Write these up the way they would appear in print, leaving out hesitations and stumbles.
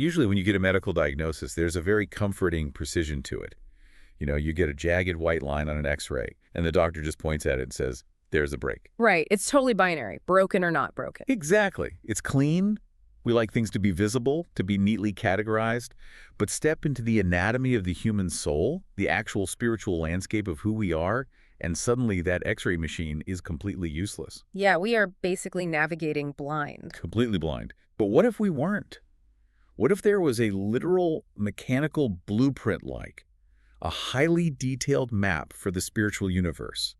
Usually when you get a medical diagnosis, there's a very comforting precision to it. You know, you get a jagged white line on an X-ray, and the doctor just points at it and says, there's a break. Right. It's totally binary, broken or not broken. Exactly. It's clean. We like things to be visible, to be neatly categorized. But step into the anatomy of the human soul, the actual spiritual landscape of who we are, and suddenly that X-ray machine is completely useless. Yeah, we are basically navigating blind. Completely blind. But what if we weren't? What if there was a literal mechanical blueprint-like, a highly detailed map for the spiritual universe?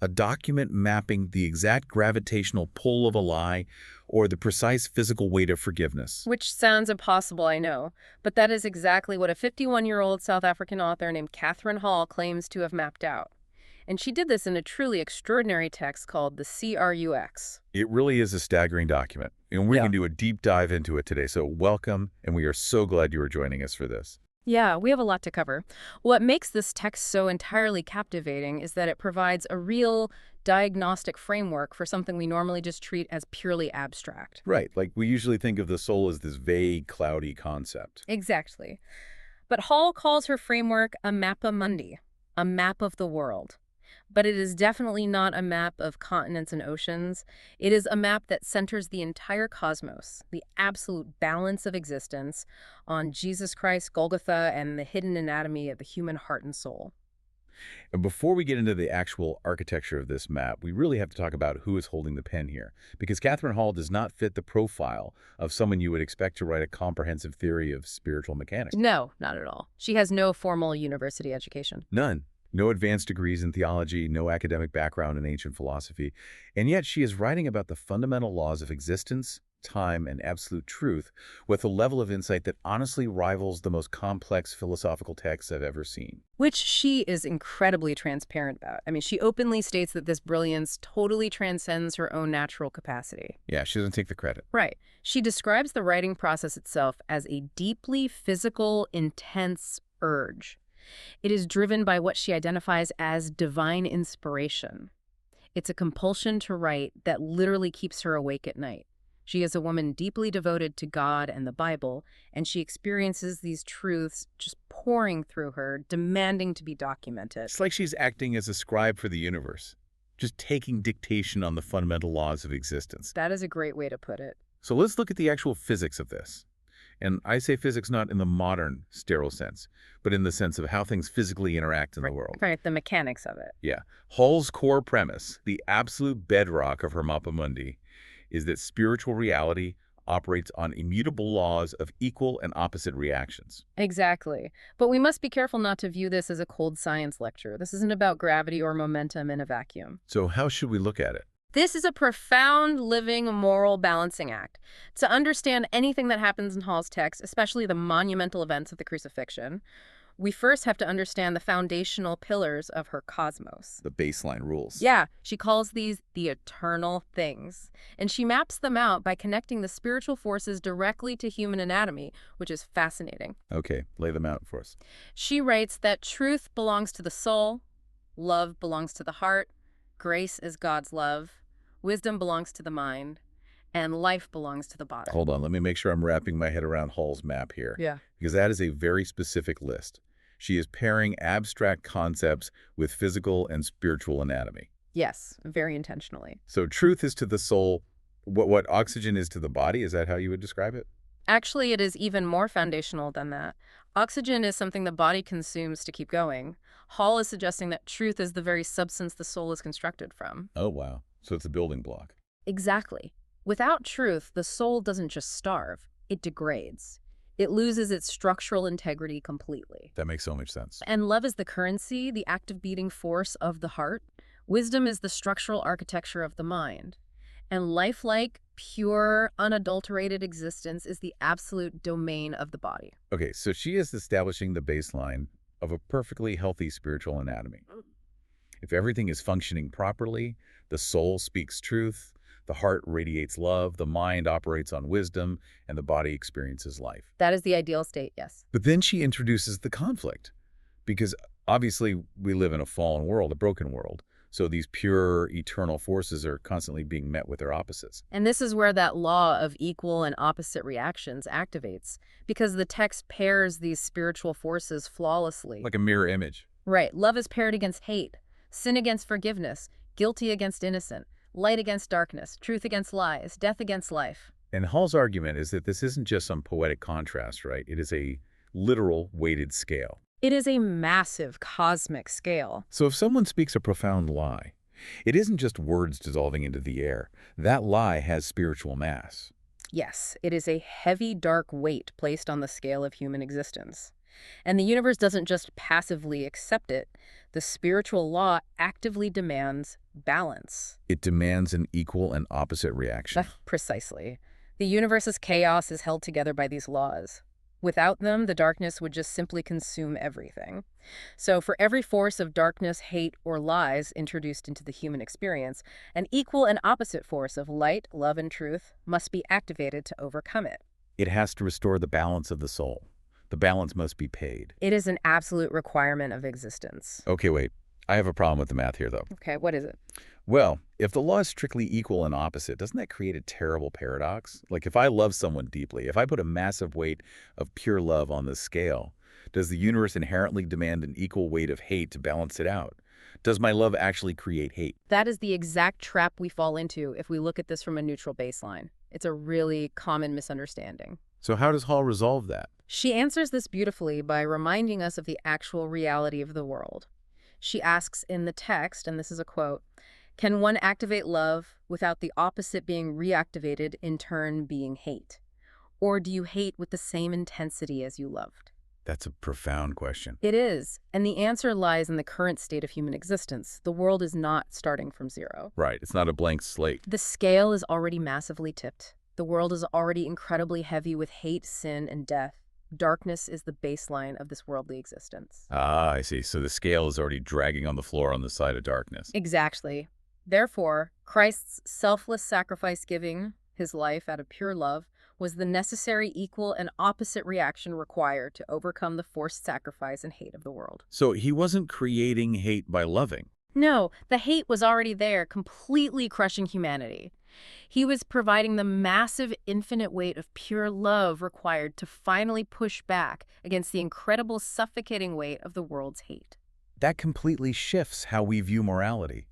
A document mapping the exact gravitational pull of a lie or the precise physical weight of forgiveness. Which sounds impossible, I know, but that is exactly what a 51-year-old South African author named Catherine Hall claims to have mapped out. And she did this in a truly extraordinary text called the Crux. It really is a staggering document, and we're going to do a deep dive into it today. So welcome, and we are so glad you are joining us for this. Yeah, we have a lot to cover. What makes this text so entirely captivating is that it provides a real diagnostic framework for something we normally just treat as purely abstract. Right, like we usually think of the soul as this vague, cloudy concept. Exactly. But Hall calls her framework a Mappa Mundi, a map of the world. But it is definitely not a map of continents and oceans. It is a map that centers the entire cosmos, the absolute balance of existence, on Jesus Christ, Golgotha, and the hidden anatomy of the human heart and soul. And before we get into the actual architecture of this map, we really have to talk about who is holding the pen here. Because Catherine Hall does not fit the profile of someone you would expect to write a comprehensive theory of spiritual mechanics. No, not at all. She has no formal university education. None. No advanced degrees in theology, no academic background in ancient philosophy. And yet she is writing about the fundamental laws of existence, time, and absolute truth with a level of insight that honestly rivals the most complex philosophical texts I've ever seen. Which she is incredibly transparent about. I mean, she openly states that this brilliance totally transcends her own natural capacity. Yeah, she doesn't take the credit. Right. She describes the writing process itself as a deeply physical, intense urge. It is driven by what she identifies as divine inspiration. It's a compulsion to write that literally keeps her awake at night. She is a woman deeply devoted to God and the Bible, and she experiences these truths just pouring through her, demanding to be documented. It's like she's acting as a scribe for the universe, just taking dictation on the fundamental laws of existence. That is a great way to put it. So let's look at the actual physics of this. And I say physics not in the modern, sterile sense, but in the sense of how things physically interact in the world. Right, the mechanics of it. Yeah. Hall's core premise, the absolute bedrock of her Mappa Mundi, is that spiritual reality operates on immutable laws of equal and opposite reactions. Exactly. But we must be careful not to view this as a cold science lecture. This isn't about gravity or momentum in a vacuum. So how should we look at it? This is a profound, living, moral balancing act. To understand anything that happens in Hall's text, especially the monumental events of the Crucifixion, we first have to understand the foundational pillars of her cosmos. The baseline rules. Yeah, she calls these the eternal things. And she maps them out by connecting the spiritual forces directly to human anatomy, which is fascinating. Okay, lay them out for us. She writes that truth belongs to the soul, love belongs to the heart, grace is God's love, wisdom belongs to the mind, and life belongs to the body. Hold on, let me make sure I'm wrapping my head around Hall's map here. Yeah. Because that is a very specific list. She is pairing abstract concepts with physical and spiritual anatomy. Yes, very intentionally. So truth is to the soul what oxygen is to the body. Is that how you would describe it? Actually, it is even more foundational than that. Oxygen is something the body consumes to keep going. Hall is suggesting that truth is the very substance the soul is constructed from. Oh, wow. So it's a building block. Exactly. Without truth, the soul doesn't just starve, it degrades. It loses its structural integrity completely. That makes so much sense. And love is the currency, the active beating force of the heart. Wisdom is the structural architecture of the mind. And lifelike, pure, unadulterated existence is the absolute domain of the body. Okay, so she is establishing the baseline of a perfectly healthy spiritual anatomy. If everything is functioning properly, the soul speaks truth, the heart radiates love, the mind operates on wisdom, and the body experiences life. That is the ideal state, yes. But then she introduces the conflict, because Obviously, we live in a fallen world, a broken world, so these pure, eternal forces are constantly being met with their opposites. And this is where that law of equal and opposite reactions activates, because the text pairs these spiritual forces flawlessly. Like a mirror image. Right. Love is paired against hate, sin against forgiveness, guilty against innocent, light against darkness, truth against lies, death against life. And Hall's argument is that this isn't just some poetic contrast, right? It is a literal weighted scale. It is a massive cosmic scale. So if someone speaks a profound lie, it isn't just words dissolving into the air. That lie has spiritual mass. Yes, it is a heavy, dark weight placed on the scale of human existence. And the universe doesn't just passively accept it. The spiritual law actively demands balance. It demands an equal and opposite reaction. Precisely. The universe's chaos is held together by these laws. Without them, the darkness would just simply consume everything. So for every force of darkness, hate, or lies introduced into the human experience, an equal and opposite force of light, love, and truth must be activated to overcome it. It has to restore the balance of the soul. The balance must be paid. It is an absolute requirement of existence. Okay, wait. I have a problem with the math here, though. Okay, what is it? Well, if the law is strictly equal and opposite, doesn't that create a terrible paradox? Like if I love someone deeply, if I put a massive weight of pure love on the scale, does the universe inherently demand an equal weight of hate to balance it out? Does my love actually create hate? That is the exact trap we fall into if we look at this from a neutral baseline. It's a really common misunderstanding. So how does Hall resolve that? She answers this beautifully by reminding us of the actual reality of the world. She asks in the text, and this is a quote, "Can one activate love without the opposite being reactivated, in turn being hate? Or do you hate with the same intensity as you loved?" That's a profound question. It is, and the answer lies in the current state of human existence. The world is not starting from zero. Right, it's not a blank slate. The scale is already massively tipped. The world is already incredibly heavy with hate, sin, and death. Darkness is the baseline of this worldly existence. Ah, I see. So the scale is already dragging on the floor on the side of darkness. Exactly. Therefore, Christ's selfless sacrifice, giving his life out of pure love, was the necessary equal and opposite reaction required to overcome the forced sacrifice and hate of the world. So he wasn't creating hate by loving. No, the hate was already there, completely crushing humanity. He was providing the massive, infinite weight of pure love required to finally push back against the incredible, suffocating weight of the world's hate. That completely shifts how we view morality.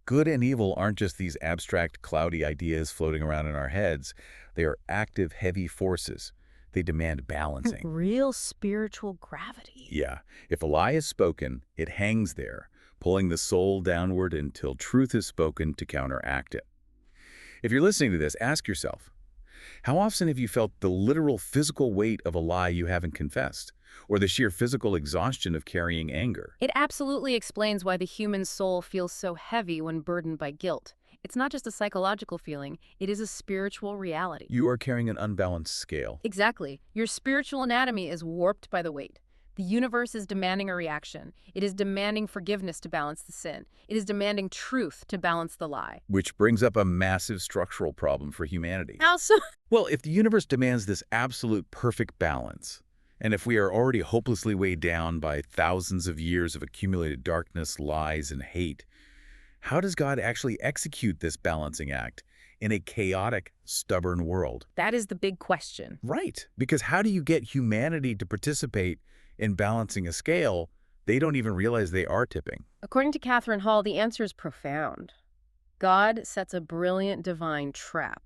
Good and evil aren't just these abstract, cloudy ideas floating around in our heads. They are active, heavy forces. They demand balancing. Real spiritual gravity. Yeah, if a lie is spoken, it hangs there, pulling the soul downward until truth is spoken to counteract it. If you're listening to this, ask yourself, how often have you felt the literal physical weight of a lie you haven't confessed, or the sheer physical exhaustion of carrying anger? It absolutely explains why the human soul feels so heavy when burdened by guilt. It's not just a psychological feeling, it is a spiritual reality. You are carrying an unbalanced scale. Exactly. Your spiritual anatomy is warped by the weight. The universe is demanding a reaction. It is demanding forgiveness to balance the sin. It is demanding truth to balance the lie. Which brings up a massive structural problem for humanity. How so? Well, if the universe demands this absolute perfect balance, and if we are already hopelessly weighed down by thousands of years of accumulated darkness, lies, and hate, how does God actually execute this balancing act in a chaotic, stubborn world? That is the big question. Right, because how do you get humanity to participate in balancing a scale they don't even realize they are tipping? According to Catherine Hall, the answer is profound. God sets a brilliant divine trap,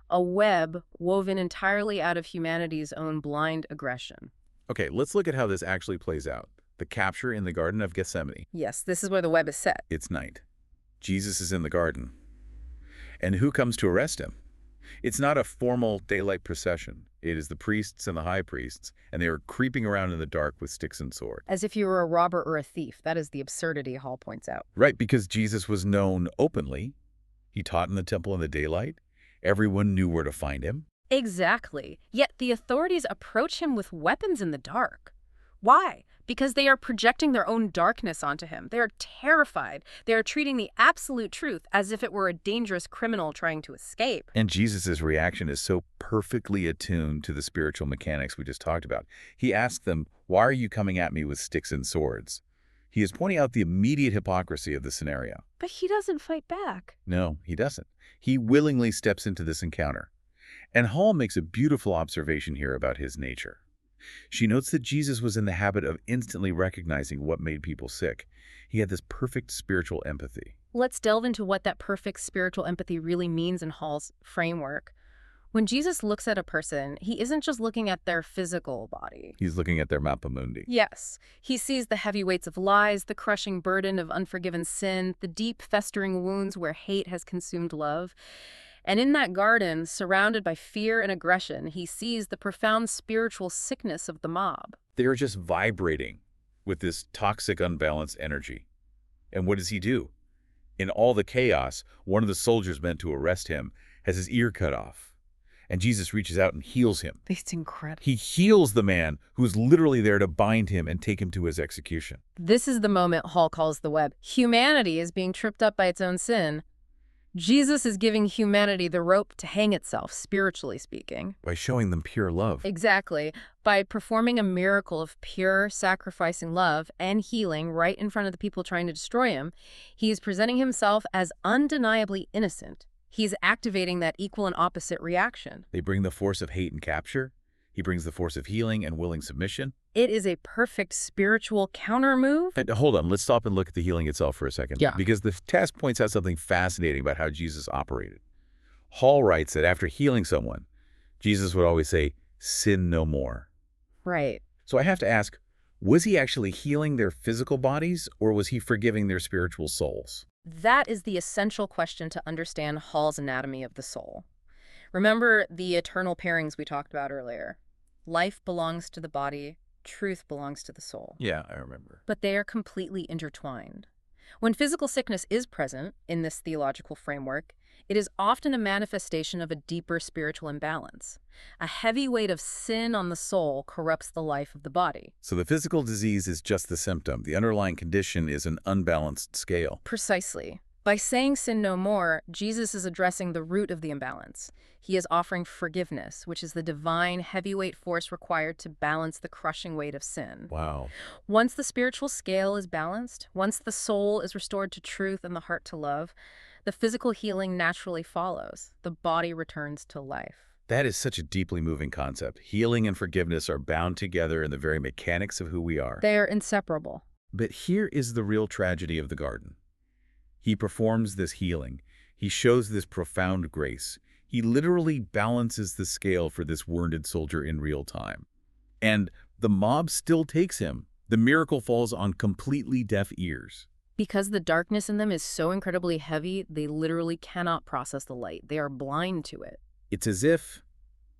a web woven entirely out of humanity's own blind aggression. Okay, let's look at how this actually plays out. The capture in the Garden of Gethsemane. Yes, this is where the web is set. It's night. Jesus is in the garden. And who comes to arrest him? It's not a formal daylight procession. It is the priests and the high priests, and they are creeping around in the dark with sticks and swords. As if you were a robber or a thief. That is the absurdity Hall points out. Right, because Jesus was known openly. He taught in the temple in the daylight. Everyone knew where to find him. Exactly. Yet the authorities approach him with weapons in the dark. Why? Because they are projecting their own darkness onto him. They are terrified. They are treating the absolute truth as if it were a dangerous criminal trying to escape. And Jesus' reaction is so perfectly attuned to the spiritual mechanics we just talked about. He asked them, "Why are you coming at me with sticks and swords?" He is pointing out the immediate hypocrisy of the scenario. But he doesn't fight back. No, he doesn't. He willingly steps into this encounter. And Hall makes a beautiful observation here about his nature. She notes that Jesus was in the habit of instantly recognizing what made people sick. He had this perfect spiritual empathy. Let's delve into what that perfect spiritual empathy really means in Hall's framework. When Jesus looks at a person, he isn't just looking at their physical body. He's looking at their Mappa Mundi. Yes, he sees the heavy weights of lies, the crushing burden of unforgiven sin, the deep festering wounds where hate has consumed love. And in that garden, surrounded by fear and aggression, he sees the profound spiritual sickness of the mob. They are just vibrating with this toxic, unbalanced energy. And what does he do? In all the chaos, one of the soldiers meant to arrest him has his ear cut off. And Jesus reaches out and heals him. It's incredible. He heals the man who's literally there to bind him and take him to his execution. This is the moment Hall calls the web. Humanity is being tripped up by its own sin. Jesus is giving humanity the rope to hang itself, spiritually speaking. By showing them pure love. Exactly. By performing a miracle of pure, sacrificing love and healing right in front of the people trying to destroy him, he is presenting himself as undeniably innocent. He's activating that equal and opposite reaction. They bring the force of hate and capture. He brings the force of healing and willing submission. It is a perfect spiritual counter move. And hold on, let's stop and look at the healing itself for a second. Yeah. Because the text points out something fascinating about how Jesus operated. Hall writes that after healing someone, Jesus would always say, "Sin no more." Right. So I have to ask, was he actually healing their physical bodies, or was he forgiving their spiritual souls? That is the essential question to understand Hall's anatomy of the soul. Remember the eternal pairings we talked about earlier. Life belongs to the body, truth belongs to the soul. Yeah, I remember. But they are completely intertwined. When physical sickness is present in this theological framework, it is often a manifestation of a deeper spiritual imbalance. A heavy weight of sin on the soul corrupts the life of the body. So the physical disease is just the symptom. The underlying condition is an unbalanced scale. Precisely. By saying sin no more, Jesus is addressing the root of the imbalance. He is offering forgiveness, which is the divine heavyweight force required to balance the crushing weight of sin. Wow. Once the spiritual scale is balanced, once the soul is restored to truth and the heart to love, the physical healing naturally follows. The body returns to life. That is such a deeply moving concept. Healing and forgiveness are bound together in the very mechanics of who we are. They are inseparable. But here is the real tragedy of the garden. He performs this healing. He shows this profound grace. He literally balances the scale for this wounded soldier in real time. And the mob still takes him. The miracle falls on completely deaf ears. Because the darkness in them is so incredibly heavy, they literally cannot process the light. They are blind to it. It's as if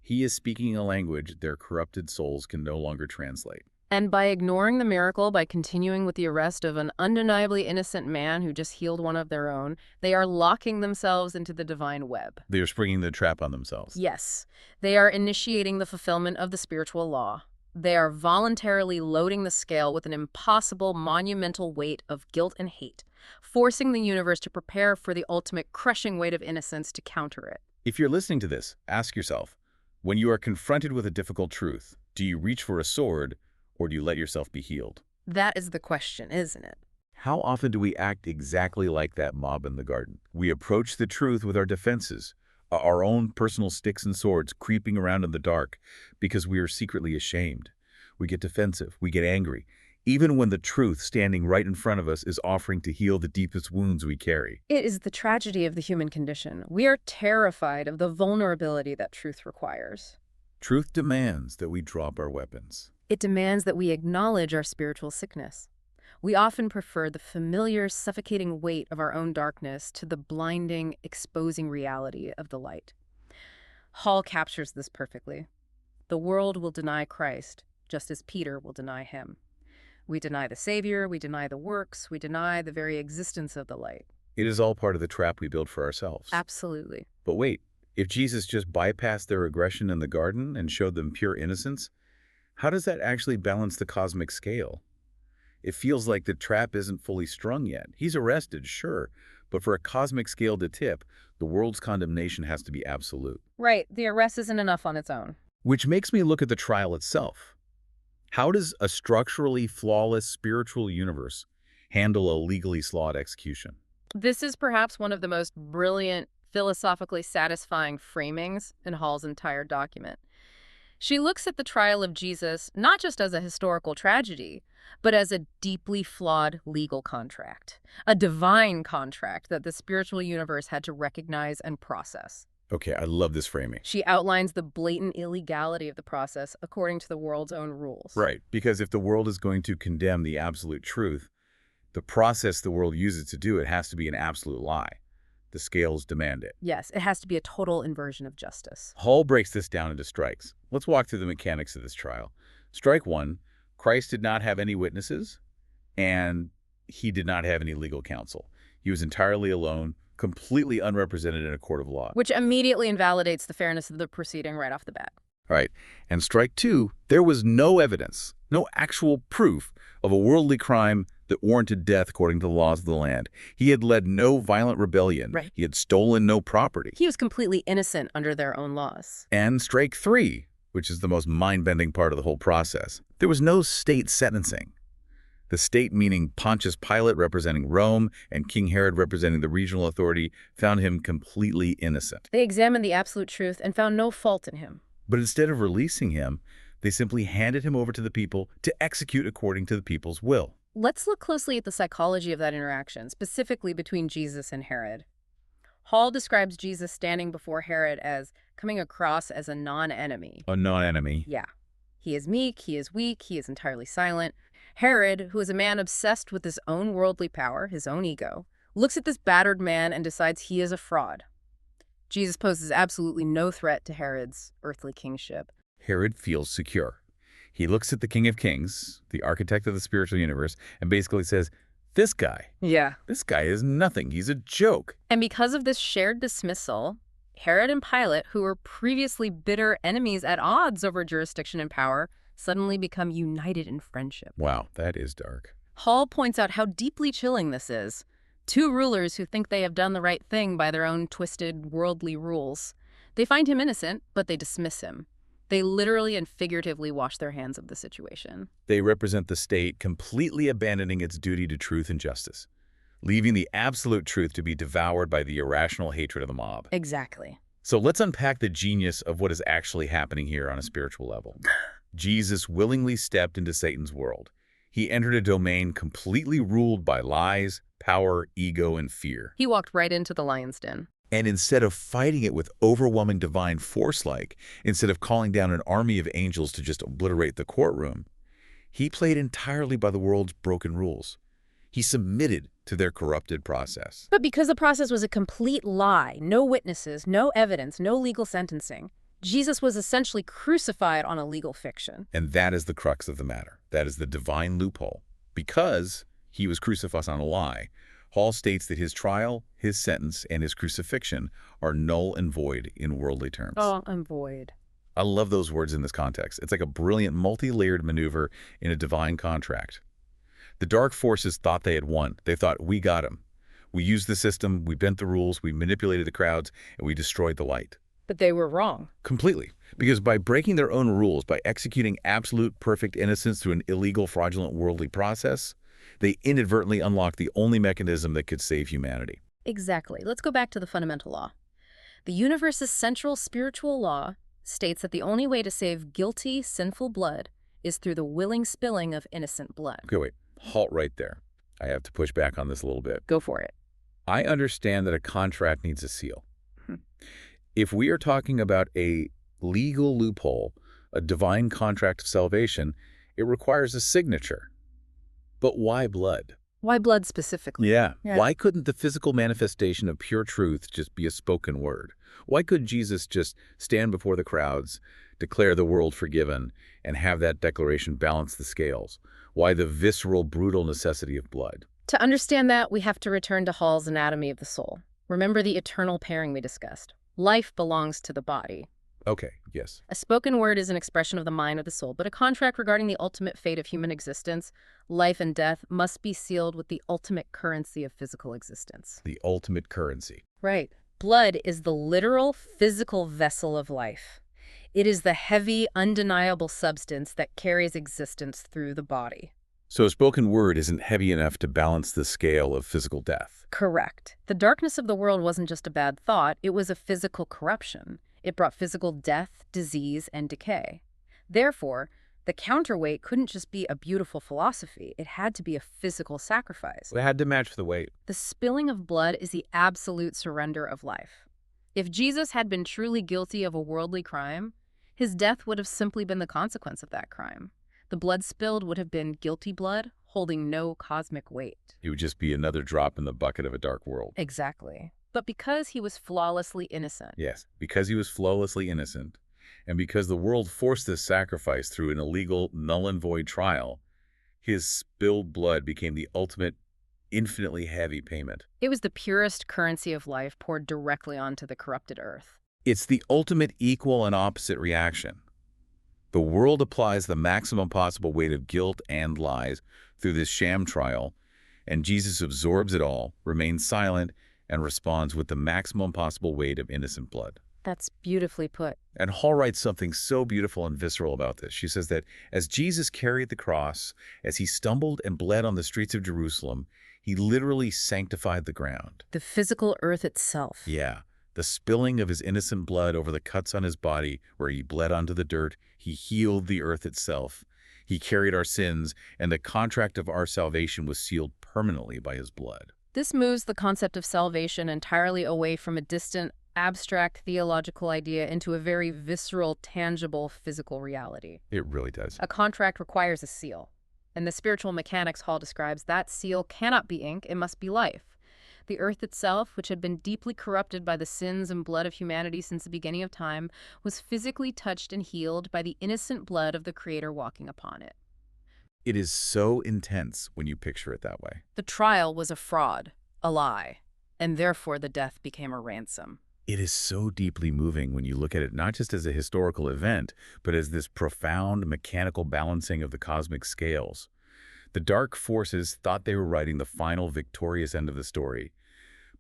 he is speaking a language their corrupted souls can no longer translate. And by ignoring the miracle, by continuing with the arrest of an undeniably innocent man who just healed one of their own, they are locking themselves into the divine web. They are springing the trap on themselves. Yes, they are initiating the fulfillment of the spiritual law. They are voluntarily loading the scale with an impossible, monumental weight of guilt and hate, forcing the universe to prepare for the ultimate crushing weight of innocence to counter it. If you're listening to this, ask yourself, when you are confronted with a difficult truth, do you reach for a sword, or do you let yourself be healed? That is the question, isn't it? How often do we act exactly like that mob in the garden? We approach the truth with our defenses, our own personal sticks and swords creeping around in the dark because we are secretly ashamed. We get defensive, we get angry, even when the truth standing right in front of us is offering to heal the deepest wounds we carry. It is the tragedy of the human condition. We are terrified of the vulnerability that truth requires. Truth demands that we drop our weapons. It demands that we acknowledge our spiritual sickness. We often prefer the familiar, suffocating weight of our own darkness to the blinding, exposing reality of the light. Hall captures this perfectly. The world will deny Christ, just as Peter will deny him. We deny the Savior, we deny the works, we deny the very existence of the light. It is all part of the trap we build for ourselves. Absolutely. But wait, if Jesus just bypassed their aggression in the garden and showed them pure innocence, how does that actually balance the cosmic scale? It feels like the trap isn't fully strung yet. He's arrested, sure, but for a cosmic scale to tip, the world's condemnation has to be absolute. Right, the arrest isn't enough on its own. Which makes me look at the trial itself. How does a structurally flawless spiritual universe handle a legally slawed execution. This is perhaps one of the most brilliant, philosophically satisfying framings in Hall's entire document. She looks at the trial of Jesus not just as a historical tragedy, but as a deeply flawed legal contract, a divine contract that the spiritual universe had to recognize and process. Okay, I love this framing. She outlines the blatant illegality of the process according to the world's own rules. Right, because if the world is going to condemn the absolute truth, the process the world uses to do it has to be an absolute lie. The scales demand it. Yes, it has to be a total inversion of justice. Hall breaks this down into strikes. Let's walk through the mechanics of this trial. Strike 1, Christ did not have any witnesses, and he did not have any legal counsel. He was entirely alone, completely unrepresented in a court of law. Which immediately invalidates the fairness of the proceeding right off the bat. Right. And strike 2, there was no evidence, no actual proof of a worldly crime that warranted death according to the laws of the land. He had led no violent rebellion. Right. He had stolen no property. He was completely innocent under their own laws. And strike 3, which is the most mind-bending part of the whole process, there was no state sentencing. The state, meaning Pontius Pilate representing Rome and King Herod representing the regional authority, found him completely innocent. They examined the absolute truth and found no fault in him. But instead of releasing him, they simply handed him over to the people to execute according to the people's will. Let's look closely at the psychology of that interaction, specifically between Jesus and Herod. Hall describes Jesus standing before Herod as coming across as a non-enemy. A non-enemy. Yeah. He is meek, he is weak, he is entirely silent. Herod, who is a man obsessed with his own worldly power, his own ego, looks at this battered man and decides he is a fraud. Jesus poses absolutely no threat to Herod's earthly kingship. Herod feels secure. He looks at the King of Kings, the architect of the spiritual universe, and basically says, this guy is nothing. He's a joke. And because of this shared dismissal, Herod and Pilate, who were previously bitter enemies at odds over jurisdiction and power, suddenly become united in friendship. Wow, that is dark. Hall points out how deeply chilling this is. Two rulers who think they have done the right thing by their own twisted, worldly rules. They find him innocent, but they dismiss him. They literally and figuratively wash their hands of the situation. They represent the state completely abandoning its duty to truth and justice, leaving the absolute truth to be devoured by the irrational hatred of the mob. Exactly. So let's unpack the genius of what is actually happening here on a spiritual level. Jesus willingly stepped into Satan's world. He entered a domain completely ruled by lies, power, ego, and fear. He walked right into the lion's den. And instead of fighting it with overwhelming divine force instead of calling down an army of angels to just obliterate the courtroom, he played entirely by the world's broken rules. He submitted to their corrupted process. But because the process was a complete lie, no witnesses, no evidence, no legal sentencing, Jesus was essentially crucified on a legal fiction. And that is the crux of the matter. That is the divine loophole. Because he was crucified on a lie, Hall states that his trial, his sentence, and his crucifixion are null and void in worldly terms. Oh, and void. I love those words in this context. It's like a brilliant multi-layered maneuver in a divine contract. The dark forces thought they had won. They thought, we got him. We used the system, we bent the rules, we manipulated the crowds, and we destroyed the light. But they were wrong. Completely. Because by breaking their own rules, by executing absolute perfect innocence through an illegal, fraudulent, worldly process, they inadvertently unlocked the only mechanism that could save humanity. Exactly. Let's go back to the fundamental law. The universe's central spiritual law states that the only way to save guilty, sinful blood is through the willing spilling of innocent blood. Okay, wait. Halt right there. I have to push back on this a little bit. Go for it. I understand that a contract needs a seal. If we are talking about a legal loophole, a divine contract of salvation, it requires a signature. But why blood? Why blood specifically? Yeah. Why couldn't the physical manifestation of pure truth just be a spoken word? Why couldn't Jesus just stand before the crowds, declare the world forgiven, and have that declaration balance the scales? Why the visceral, brutal necessity of blood? To understand that, we have to return to Hall's anatomy of the soul. Remember the eternal pairing we discussed. Life belongs to the body. Okay, yes. A spoken word is an expression of the mind of the soul, but a contract regarding the ultimate fate of human existence, life and death, must be sealed with the ultimate currency of physical existence. The ultimate currency. Right. Blood is the literal physical vessel of life. It is the heavy, undeniable substance that carries existence through the body. So a spoken word isn't heavy enough to balance the scale of physical death. Correct. The darkness of the world wasn't just a bad thought, it was a physical corruption. It brought physical death, disease, and decay. Therefore, the counterweight couldn't just be a beautiful philosophy, it had to be a physical sacrifice. It had to match the weight. The spilling of blood is the absolute surrender of life. If Jesus had been truly guilty of a worldly crime, his death would have simply been the consequence of that crime. The blood spilled would have been guilty blood, holding no cosmic weight. It would just be another drop in the bucket of a dark world. Exactly. But because he was flawlessly innocent. Yes, because he was flawlessly innocent, and because the world forced this sacrifice through an illegal null and void trial, his spilled blood became the ultimate, infinitely heavy payment. It was the purest currency of life poured directly onto the corrupted earth. It's the ultimate equal and opposite reaction. The world applies the maximum possible weight of guilt and lies through this sham trial, and Jesus absorbs it all, remains silent, and responds with the maximum possible weight of innocent blood. That's beautifully put. And Hall writes something so beautiful and visceral about this. She says that as Jesus carried the cross, as he stumbled and bled on the streets of Jerusalem, he literally sanctified the ground. The physical earth itself. Yeah, the spilling of his innocent blood over the cuts on his body where he bled onto the dirt, he healed the earth itself. He carried our sins, and the contract of our salvation was sealed permanently by his blood. This moves the concept of salvation entirely away from a distant, abstract theological idea into a very visceral, tangible, physical reality. It really does. A contract requires a seal. And the spiritual mechanics Hall describes, that seal cannot be ink, it must be life. The earth itself, which had been deeply corrupted by the sins and blood of humanity since the beginning of time, was physically touched and healed by the innocent blood of the Creator walking upon it. It is so intense when you picture it that way. The trial was a fraud, a lie, and therefore the death became a ransom. It is so deeply moving when you look at it not just as a historical event, but as this profound mechanical balancing of the cosmic scales. The dark forces thought they were writing the final victorious end of the story,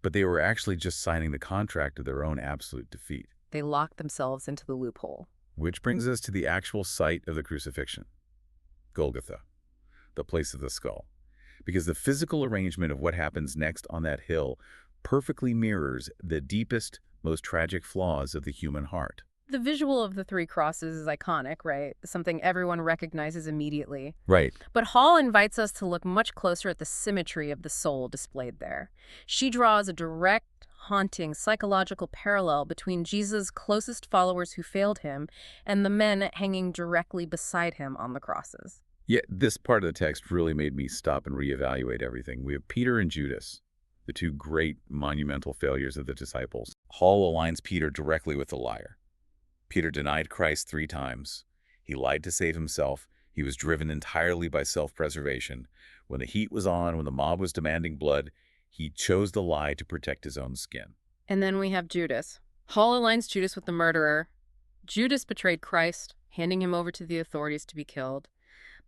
but they were actually just signing the contract of their own absolute defeat. They locked themselves into the loophole. Which brings us to the actual site of the crucifixion, Golgotha, the place of the skull. Because the physical arrangement of what happens next on that hill perfectly mirrors the deepest, most tragic flaws of the human heart. The visual of the three crosses is iconic, right? Something everyone recognizes immediately. Right. But Hall invites us to look much closer at the symmetry of the soul displayed there. She draws a direct, haunting psychological parallel between Jesus' closest followers who failed him and the men hanging directly beside him on the crosses. Yet this part of the text really made me stop and reevaluate everything. We have Peter and Judas, the two great monumental failures of the disciples. Hall aligns Peter directly with the liar. Peter denied Christ 3 times. He lied to save himself. He was driven entirely by self-preservation. When the heat was on, when the mob was demanding blood, he chose the lie to protect his own skin. And then we have Judas. Hall aligns Judas with the murderer. Judas betrayed Christ, handing him over to the authorities to be killed.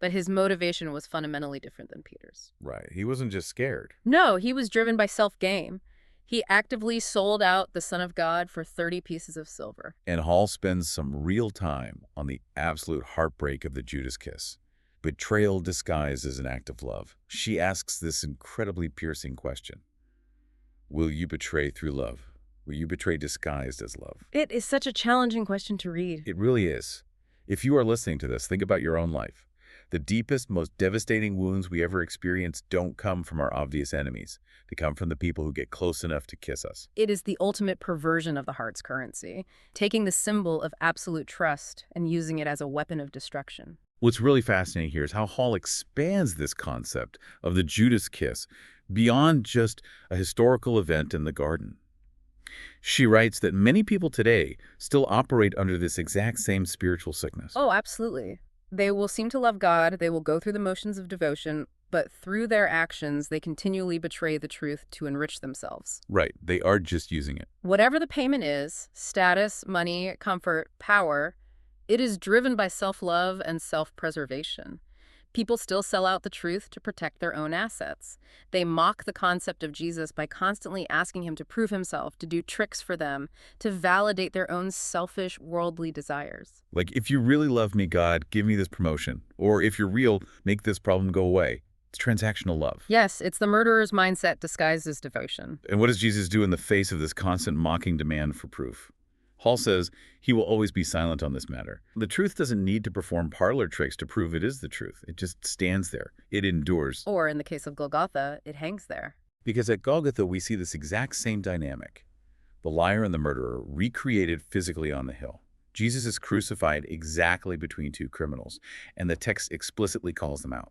But his motivation was fundamentally different than Peter's. Right. He wasn't just scared. No, he was driven by self-gain. He actively sold out the Son of God for 30 pieces of silver. And Hall spends some real time on the absolute heartbreak of the Judas kiss. Betrayal disguised as an act of love. She asks this incredibly piercing question. Will you betray through love? Will you betray disguised as love? It is such a challenging question to read. It really is. If you are listening to this, think about your own life. The deepest, most devastating wounds we ever experience don't come from our obvious enemies. They come from the people who get close enough to kiss us. It is the ultimate perversion of the heart's currency, taking the symbol of absolute trust and using it as a weapon of destruction. What's really fascinating here is how Hall expands this concept of the Judas kiss beyond just a historical event in the garden. She writes that many people today still operate under this exact same spiritual sickness. Oh, absolutely. They will seem to love God, they will go through the motions of devotion, but through their actions, they continually betray the truth to enrich themselves. Right. They are just using it. Whatever the payment is, status, money, comfort, power, it is driven by self-love and self-preservation. People still sell out the truth to protect their own assets. They mock the concept of Jesus by constantly asking him to prove himself, to do tricks for them, to validate their own selfish, worldly desires. Like, if you really love me, God, give me this promotion. Or if you're real, make this problem go away. It's transactional love. Yes, it's the murderer's mindset disguised as devotion. And what does Jesus do in the face of this constant mocking demand for proof? Hall says he will always be silent on this matter. The truth doesn't need to perform parlor tricks to prove it is the truth. It just stands there. It endures. Or, in the case of Golgotha, it hangs there. Because at Golgotha, we see this exact same dynamic. The liar and the murderer recreated physically on the hill. Jesus is crucified exactly between two criminals, and the text explicitly calls them out.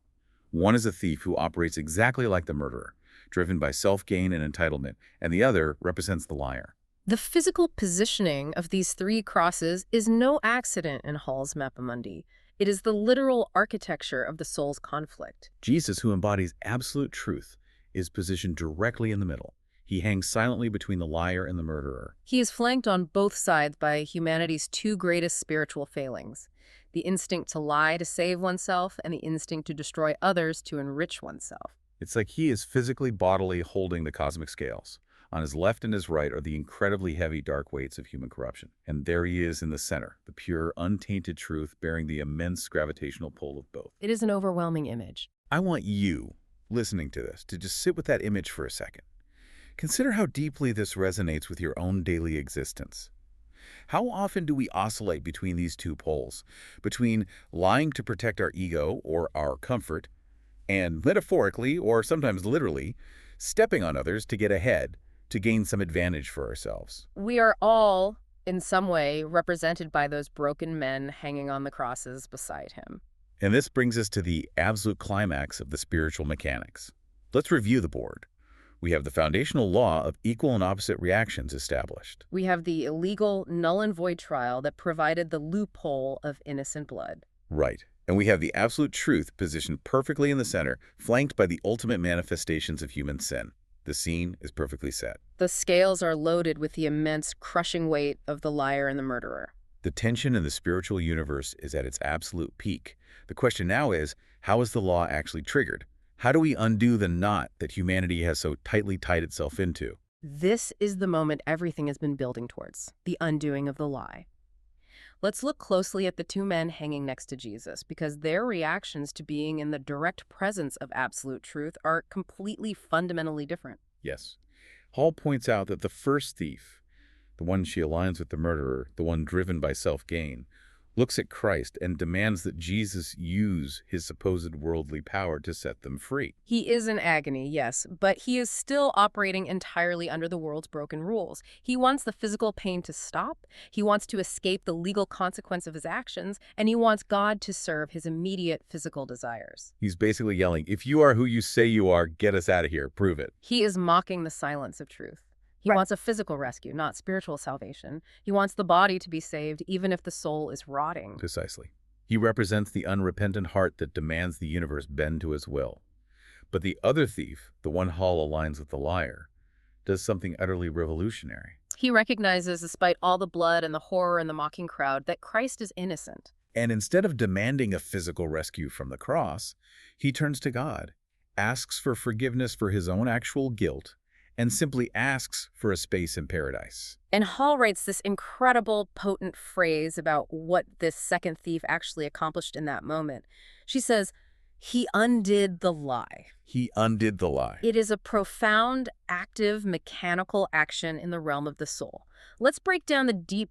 One is a thief who operates exactly like the murderer, driven by self-gain and entitlement, and the other represents the liar. The physical positioning of these three crosses is no accident in Hall's Mappa Mundi. It is the literal architecture of the soul's conflict. Jesus, who embodies absolute truth, is positioned directly in the middle. He hangs silently between the liar and the murderer. He is flanked on both sides by humanity's two greatest spiritual failings: the instinct to lie to save oneself and the instinct to destroy others to enrich oneself. It's like he is physically, bodily holding the cosmic scales. On his left and his right are the incredibly heavy, dark weights of human corruption. And there he is in the center, the pure, untainted truth bearing the immense gravitational pull of both. It is an overwhelming image. I want you, listening to this, to just sit with that image for a second. Consider how deeply this resonates with your own daily existence. How often do we oscillate between these two poles, between lying to protect our ego or our comfort, and metaphorically, or sometimes literally, stepping on others to get ahead, to gain some advantage for ourselves? We are all, in some way, represented by those broken men hanging on the crosses beside him. And this brings us to the absolute climax of the spiritual mechanics. Let's review the board. We have the foundational law of equal and opposite reactions established. We have the illegal null and void trial that provided the loophole of innocent blood. Right. And we have the absolute truth positioned perfectly in the center, flanked by the ultimate manifestations of human sin. The scene is perfectly set. The scales are loaded with the immense, crushing weight of the liar and the murderer. The tension in the spiritual universe is at its absolute peak. The question now is, how is the law actually triggered? How do we undo the knot that humanity has so tightly tied itself into? This is the moment everything has been building towards, the undoing of the lie. Let's look closely at the two men hanging next to Jesus, because their reactions to being in the direct presence of absolute truth are completely fundamentally different. Yes. Hall points out that the first thief, the one she aligns with the murderer, the one driven by self-gain, looks at Christ and demands that Jesus use his supposed worldly power to set them free. He is in agony, yes, but he is still operating entirely under the world's broken rules. He wants the physical pain to stop, he wants to escape the legal consequence of his actions, and he wants God to serve his immediate physical desires. He's basically yelling, if you are who you say you are, get us out of here, prove it. He is mocking the silence of truth. He wants a physical rescue, not spiritual salvation. He wants the body to be saved, even if the soul is rotting. Precisely. He represents the unrepentant heart that demands the universe bend to his will. But the other thief, the one Hall aligns with the liar, does something utterly revolutionary. He recognizes, despite all the blood and the horror and the mocking crowd, that Christ is innocent. And instead of demanding a physical rescue from the cross, he turns to God, asks for forgiveness for his own actual guilt, and simply asks for a space in paradise. And Hall writes this incredible, potent phrase about what this second thief actually accomplished in that moment. She says, he undid the lie. He undid the lie. It is a profound, active, mechanical action in the realm of the soul. Let's break down the deep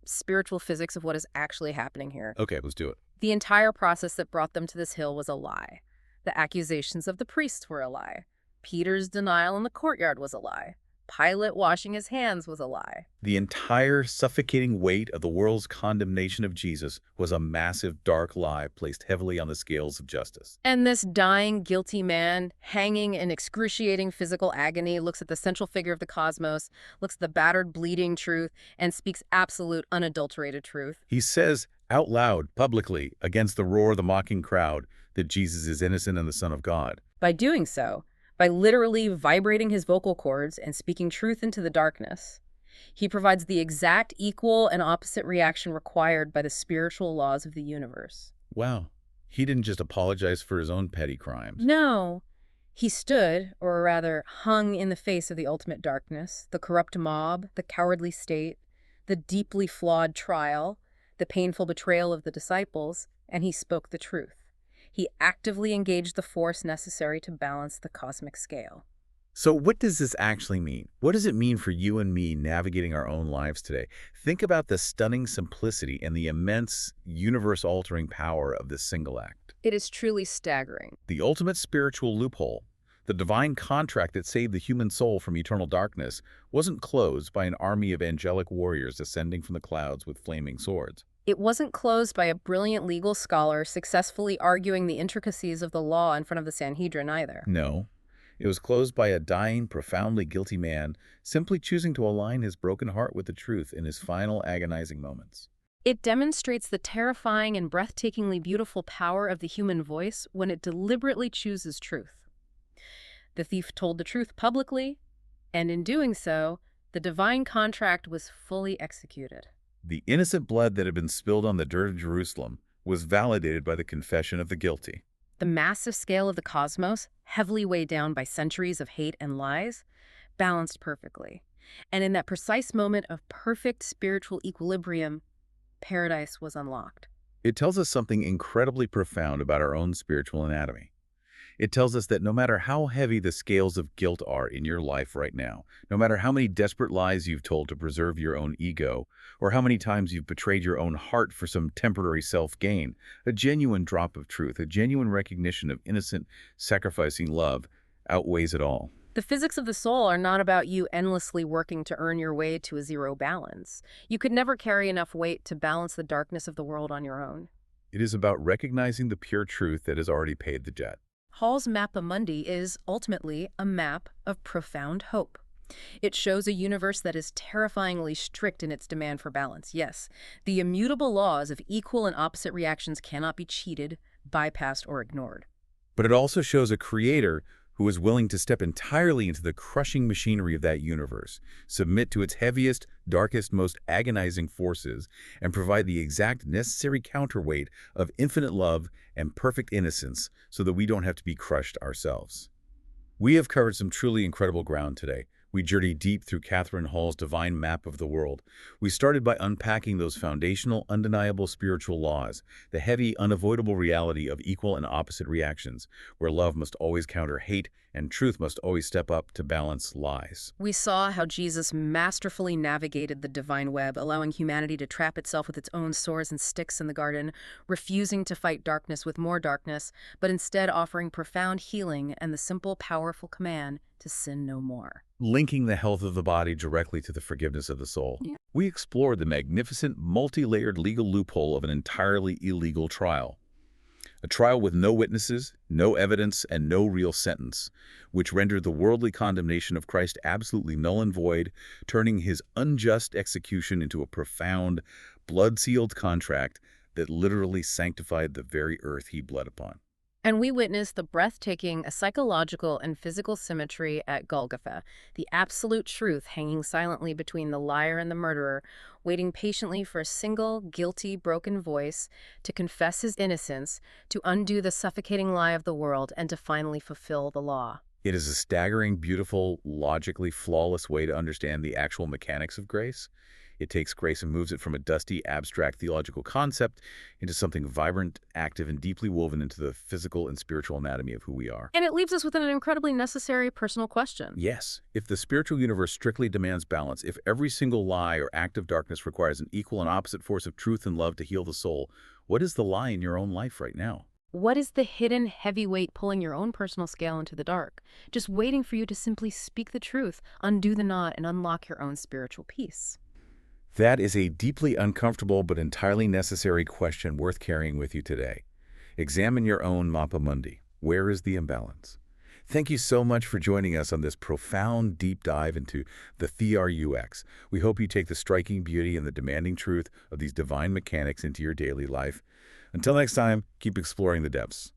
spiritual physics of what is actually happening here. Okay, let's do it. The entire process that brought them to this hill was a lie. The accusations of the priests were a lie. Peter's denial in the courtyard was a lie. Pilate washing his hands was a lie. The entire suffocating weight of the world's condemnation of Jesus was a massive, dark lie placed heavily on the scales of justice. And this dying, guilty man, hanging in excruciating physical agony, looks at the central figure of the cosmos, looks at the battered, bleeding truth, and speaks absolute, unadulterated truth. He says out loud, publicly, against the roar of the mocking crowd, that Jesus is innocent and the Son of God. By doing so, by literally vibrating his vocal cords and speaking truth into the darkness, he provides the exact equal and opposite reaction required by the spiritual laws of the universe. Wow. He didn't just apologize for his own petty crimes. No. He stood, or rather hung in the face of the ultimate darkness, the corrupt mob, the cowardly state, the deeply flawed trial, the painful betrayal of the disciples, and he spoke the truth. He actively engaged the force necessary to balance the cosmic scale. So what does this actually mean? What does it mean for you and me navigating our own lives today? Think about the stunning simplicity and the immense, universe-altering power of this single act. It is truly staggering. The ultimate spiritual loophole, the divine contract that saved the human soul from eternal darkness, wasn't closed by an army of angelic warriors descending from the clouds with flaming swords. It wasn't closed by a brilliant legal scholar successfully arguing the intricacies of the law in front of the Sanhedrin either. No. It was closed by a dying, profoundly guilty man, simply choosing to align his broken heart with the truth in his final agonizing moments. It demonstrates the terrifying and breathtakingly beautiful power of the human voice when it deliberately chooses truth. The thief told the truth publicly, and in doing so, the divine contract was fully executed. The innocent blood that had been spilled on the dirt of Jerusalem was validated by the confession of the guilty. The massive scale of the cosmos, heavily weighed down by centuries of hate and lies, balanced perfectly. And in that precise moment of perfect spiritual equilibrium, paradise was unlocked. It tells us something incredibly profound about our own spiritual anatomy. It tells us that no matter how heavy the scales of guilt are in your life right now, no matter how many desperate lies you've told to preserve your own ego, or how many times you've betrayed your own heart for some temporary self-gain, a genuine drop of truth, a genuine recognition of innocent, sacrificing love outweighs it all. The physics of the soul are not about you endlessly working to earn your way to a zero balance. You could never carry enough weight to balance the darkness of the world on your own. It is about recognizing the pure truth that has already paid the debt. Hall's Mappa Mundi is, ultimately, a map of profound hope. It shows a universe that is terrifyingly strict in its demand for balance. Yes, the immutable laws of equal and opposite reactions cannot be cheated, bypassed, or ignored. But it also shows a creator who is willing to step entirely into the crushing machinery of that universe, submit to its heaviest, darkest, most agonizing forces, and provide the exact necessary counterweight of infinite love and perfect innocence so that we don't have to be crushed ourselves. We have covered some truly incredible ground today. We journeyed deep through Catherine Hall's divine map of the world. We started by unpacking those foundational, undeniable spiritual laws, the heavy, unavoidable reality of equal and opposite reactions, where love must always counter hate and truth must always step up to balance lies. We saw how Jesus masterfully navigated the divine web, allowing humanity to trap itself with its own swords and sticks in the garden, refusing to fight darkness with more darkness, but instead offering profound healing and the simple, powerful command to sin no more. Linking the health of the body directly to the forgiveness of the soul. We explored the magnificent, multi-layered legal loophole of an entirely illegal trial. A trial with no witnesses, no evidence, and no real sentence, which rendered the worldly condemnation of Christ absolutely null and void, turning his unjust execution into a profound, blood-sealed contract that literally sanctified the very earth he bled upon. And we witnessed the breathtaking psychological and physical symmetry at Golgotha, the absolute truth hanging silently between the liar and the murderer, waiting patiently for a single, guilty, broken voice to confess his innocence, to undo the suffocating lie of the world, and to finally fulfill the law. It is a staggering, beautiful, logically flawless way to understand the actual mechanics of grace. It takes grace and moves it from a dusty, abstract theological concept into something vibrant, active, and deeply woven into the physical and spiritual anatomy of who we are. And it leaves us with an incredibly necessary personal question. Yes, if the spiritual universe strictly demands balance, if every single lie or act of darkness requires an equal and opposite force of truth and love to heal the soul, what is the lie in your own life right now? What is the hidden heavyweight pulling your own personal scale into the dark, just waiting for you to simply speak the truth, undo the knot, and unlock your own spiritual peace? That is a deeply uncomfortable but entirely necessary question worth carrying with you today. Examine your own Mappa Mundi. Where is the imbalance? Thank you so much for joining us on this profound deep dive into the THRUX. We hope you take the striking beauty and the demanding truth of these divine mechanics into your daily life. Until next time, keep exploring the depths.